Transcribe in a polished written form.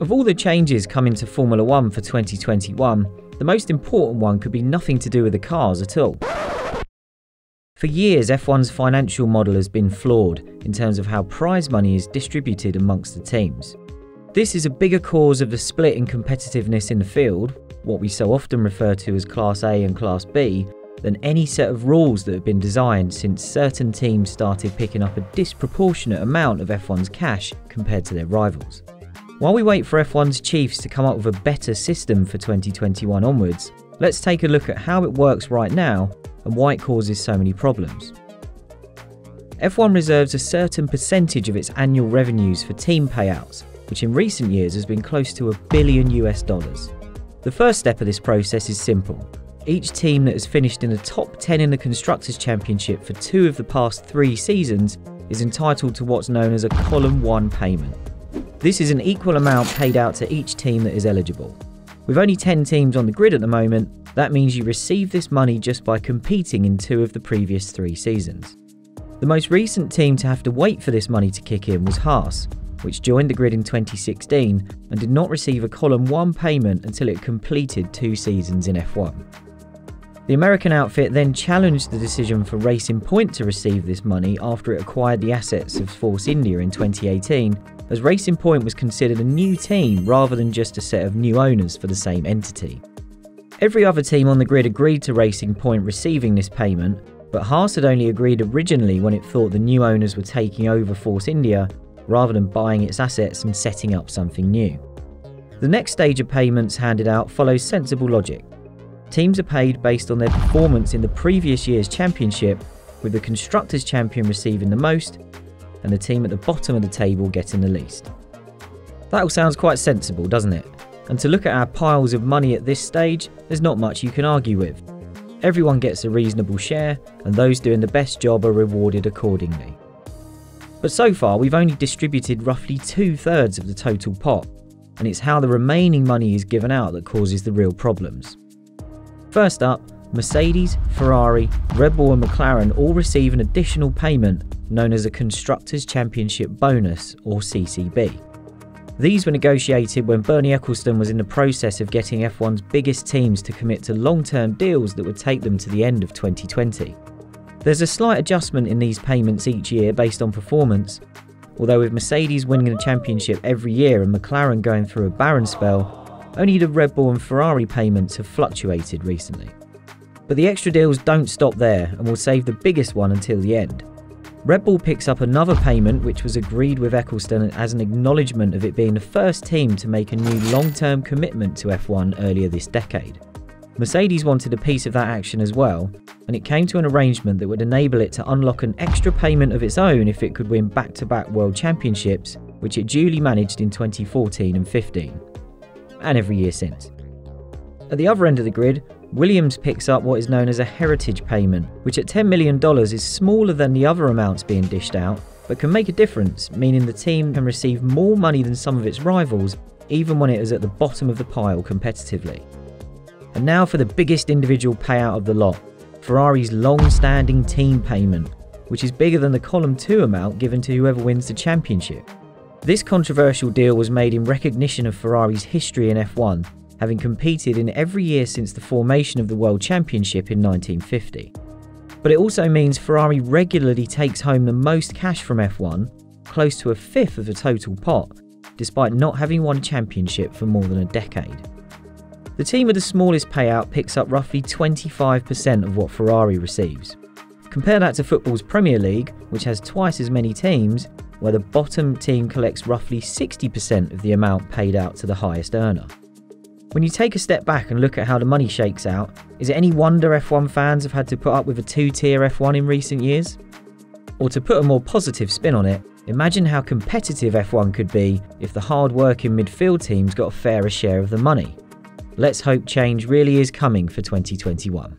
Of all the changes coming to Formula 1 for 2021, the most important one could be nothing to do with the cars at all. For years, F1's financial model has been flawed in terms of how prize money is distributed amongst the teams. This is a bigger cause of the split in competitiveness in the field, what we so often refer to as Class A and Class B, than any set of rules that have been designed since certain teams started picking up a disproportionate amount of F1's cash compared to their rivals. While we wait for F1's chiefs to come up with a better system for 2021 onwards, let's take a look at how it works right now and why it causes so many problems. F1 reserves a certain percentage of its annual revenues for team payouts, which in recent years has been close to $1 billion. The first step of this process is simple. Each team that has finished in the top 10 in the Constructors' Championship for 2 of the past 3 seasons is entitled to what's known as a Column 1 payment. This is an equal amount paid out to each team that is eligible. With only 10 teams on the grid at the moment, that means you receive this money just by competing in 2 of the previous 3 seasons. The most recent team to have to wait for this money to kick in was Haas, which joined the grid in 2016 and did not receive a Column 1 payment until it completed 2 seasons in F1. The American outfit then challenged the decision for Racing Point to receive this money after it acquired the assets of Force India in 2018, as Racing Point was considered a new team rather than just a set of new owners for the same entity. Every other team on the grid agreed to Racing Point receiving this payment, but Haas had only agreed originally when it thought the new owners were taking over Force India rather than buying its assets and setting up something new. The next stage of payments handed out follows sensible logic. Teams are paid based on their performance in the previous year's championship, with the Constructors' Champion receiving the most and the team at the bottom of the table getting the least. That all sounds quite sensible, doesn't it? And to look at our piles of money at this stage, there's not much you can argue with. Everyone gets a reasonable share, and those doing the best job are rewarded accordingly. But so far, we've only distributed roughly 2/3 of the total pot, and it's how the remaining money is given out that causes the real problems. First up, Mercedes, Ferrari, Red Bull and McLaren all receive an additional payment known as a Constructors' Championship Bonus, or CCB. These were negotiated when Bernie Ecclestone was in the process of getting F1's biggest teams to commit to long-term deals that would take them to the end of 2020. There's a slight adjustment in these payments each year based on performance, although with Mercedes winning the championship every year and McLaren going through a barren spell, only the Red Bull and Ferrari payments have fluctuated recently. But the extra deals don't stop there and will save the biggest one until the end. Red Bull picks up another payment which was agreed with Ecclestone as an acknowledgement of it being the first team to make a new long-term commitment to F1 earlier this decade. Mercedes wanted a piece of that action as well, and it came to an arrangement that would enable it to unlock an extra payment of its own if it could win back-to-back World Championships, which it duly managed in 2014 and 15. And every year since. At the other end of the grid, Williams picks up what is known as a heritage payment, which at $10 million is smaller than the other amounts being dished out, but can make a difference, meaning the team can receive more money than some of its rivals, even when it is at the bottom of the pile competitively. And now for the biggest individual payout of the lot, Ferrari's long-standing team payment, which is bigger than the Column 2 amount given to whoever wins the championship. This controversial deal was made in recognition of Ferrari's history in F1, having competed in every year since the formation of the World Championship in 1950. But it also means Ferrari regularly takes home the most cash from F1, close to 1/5 of the total pot, despite not having won a championship for more than a decade. The team with the smallest payout picks up roughly 25% of what Ferrari receives. Compare that to football's Premier League, which has twice as many teams, where the bottom team collects roughly 60% of the amount paid out to the highest earner. When you take a step back and look at how the money shakes out, is it any wonder F1 fans have had to put up with a 2-tier F1 in recent years? Or to put a more positive spin on it, imagine how competitive F1 could be if the hard-working midfield teams got a fairer share of the money. Let's hope change really is coming for 2021.